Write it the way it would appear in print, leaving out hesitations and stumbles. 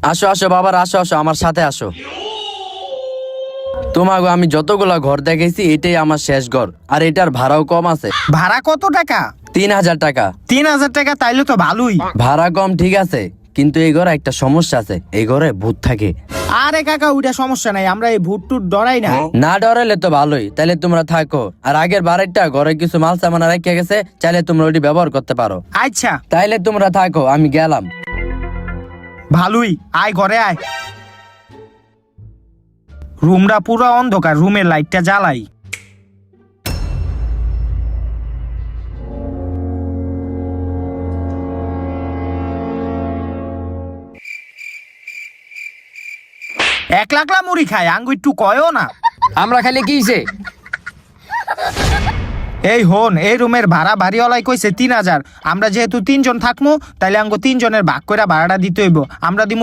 আসো আসো বাবার, আসো আসো, আমার সাথে আসো। তোমাকে আমি যতগুলা ঘর দেখেছি এটাই আমার শেষ ঘর, আর এটার ভাড়াও কম আছে। ভাড়া কত টাকা? 3000 টাকা। 3000 টাকা? তাইলে তো ভালোই। ভাড়া কম ঠিক আছে, কিন্তু এই ঘরে একটা সমস্যা আছে, এই ঘরে ভূত থাকে। আরে কাকা, ওইটা সমস্যা নাই, আমরা এই ভূত টুট ডরাই না। না ডরাইলে তো ভালোই, তাইলে তোমরা থাকো। আর আগের বাড়িটা ঘরে কিছু মাল সামান রেখে গেছে, চাইলে তোমরা ওটি ব্যবহার করতে পারো। আচ্ছা তাইলে তোমরা থাকো, আমি গেলাম। ভালোই, আয় ঘরে আয়। রুমটা পুরো অন্ধকার, রুমের লাইটটা জ্বালাই। এক লাখলা মুড়ি খায়, আঙ্গু একটু কয়ও না। আমরা খালি কি হইছে? এই হন, এই রুমের ভাড়া বাড়িওয়ালাই কইছে 3000। আমরা যেহেতু 3 জন থাকবো, তাইলে আঙ্গু 3 জনের ভাগ করে ভাড়াটা দিতে হইব। আমরা দিব